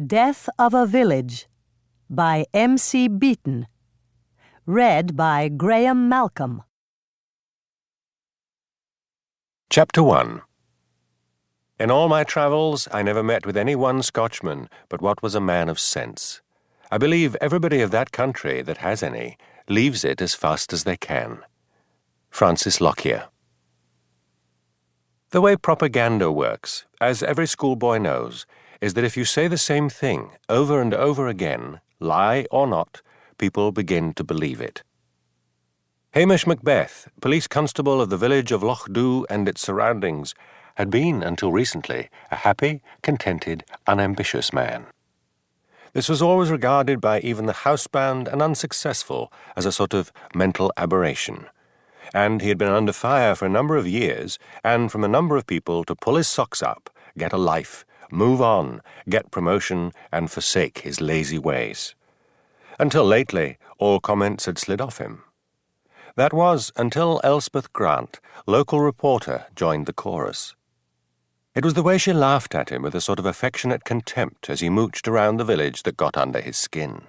Death of a Village by M.C. Beaton. Read by Graham Malcolm. Chapter 1. In all my travels, I never met with any one Scotchman but what was a man of sense. I believe everybody of that country that has any leaves it as fast as they can. Francis Lockyer. The way propaganda works, as every schoolboy knows, is that if you say the same thing over and over again, lie or not, people begin to believe it. Hamish Macbeth, police constable of the village of Lochdubh and its surroundings, had been, until recently, a happy, contented, unambitious man. This was always regarded by even the housebound and unsuccessful as a sort of mental aberration, and he had been under fire for a number of years, and from a number of people to pull his socks up, get a life, move on, get promotion, and forsake his lazy ways. Until lately, all comments had slid off him. That was until Elspeth Grant, local reporter, joined the chorus. It was the way she laughed at him with a sort of affectionate contempt as he mooched around the village that got under his skin.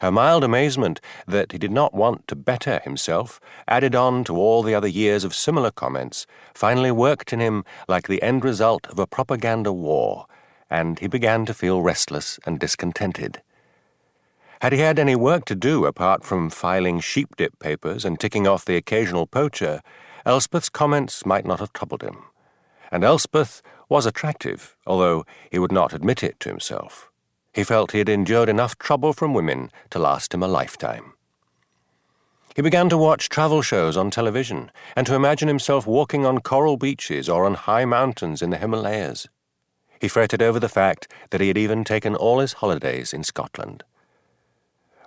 Her mild amazement that he did not want to better himself, added on to all the other years of similar comments, finally worked in him like the end result of a propaganda war, and he began to feel restless and discontented. Had he had any work to do apart from filing sheep-dip papers and ticking off the occasional poacher, Elspeth's comments might not have troubled him. And Elspeth was attractive, although he would not admit it to himself. He felt he had endured enough trouble from women to last him a lifetime. He began to watch travel shows on television and to imagine himself walking on coral beaches or on high mountains in the Himalayas. He fretted over the fact that he had even taken all his holidays in Scotland.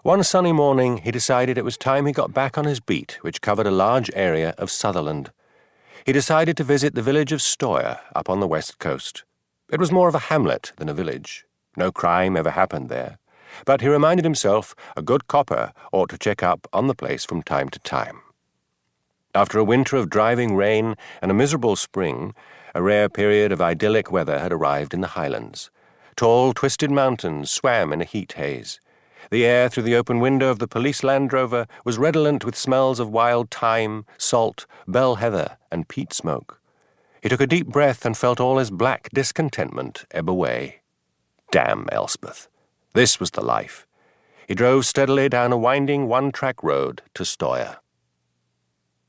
One sunny morning he decided it was time he got back on his beat, which covered a large area of Sutherland. He decided to visit the village of Stour up on the west coast. It was more of a hamlet than a village. No crime ever happened there, but he reminded himself a good copper ought to check up on the place from time to time. After a winter of driving rain and a miserable spring, a rare period of idyllic weather had arrived in the Highlands. Tall, twisted mountains swam in a heat haze. The air through the open window of the police Land Rover was redolent with smells of wild thyme, salt, bell heather, and peat smoke. He took a deep breath and felt all his black discontentment ebb away. Damn Elspeth. This was the life. He drove steadily down a winding one-track road to Stour.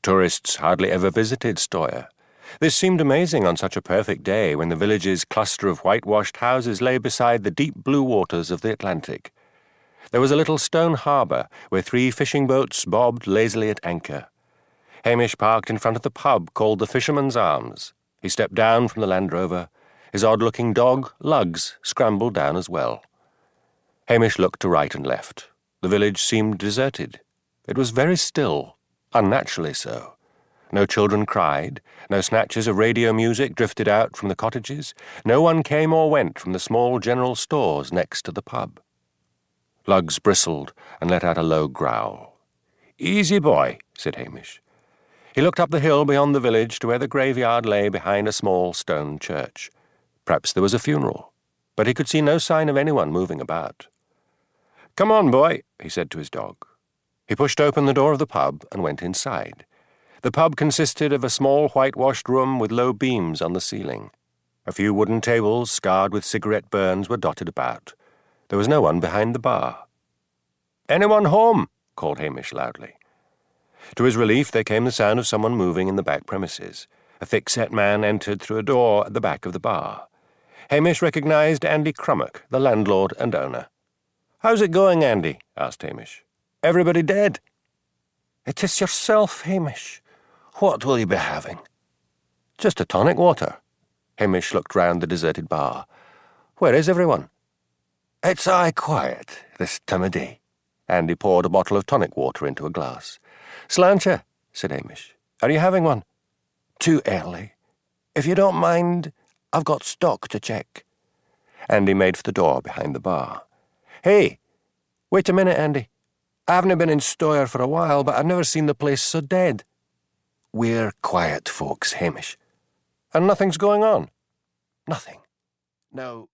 Tourists hardly ever visited Stour. This seemed amazing on such a perfect day when the village's cluster of whitewashed houses lay beside the deep blue waters of the Atlantic. There was a little stone harbour where 3 fishing boats bobbed lazily at anchor. Hamish parked in front of the pub called the Fisherman's Arms. He stepped down from the Land Rover. His odd-looking dog, Lugs, scrambled down as well. Hamish looked to right and left. The village seemed deserted. It was very still, unnaturally so. No children cried, no snatches of radio music drifted out from the cottages, no one came or went from the small general stores next to the pub. Lugs bristled and let out a low growl. "Easy, boy," said Hamish. He looked up the hill beyond the village to where the graveyard lay behind a small stone church. Perhaps there was a funeral, but he could see no sign of anyone moving about. "Come on, boy," he said to his dog. He pushed open the door of the pub and went inside. The pub consisted of a small whitewashed room with low beams on the ceiling. A few wooden tables, scarred with cigarette burns, were dotted about. There was no one behind the bar. "Anyone home?" called Hamish loudly. To his relief, there came the sound of someone moving in the back premises. A thick-set man entered through a door at the back of the bar. Hamish recognised Andy Crummock, the landlord and owner. "How's it going, Andy?" asked Hamish. "Everybody dead?" "It is yourself, Hamish. What will you be having?" "Just a tonic water." Hamish looked round the deserted bar. "Where is everyone?" "It's aye quiet this time of day." Andy poured a bottle of tonic water into a glass. "Sláinte," said Hamish. "Are you having one?" "Too early. If you don't mind, I've got stock to check." Andy made for the door behind the bar. "Hey, wait a minute, Andy. I haven't been in Stour for a while, but I've never seen the place so dead." "We're quiet folks, Hamish." "And nothing's going on?" "Nothing. No."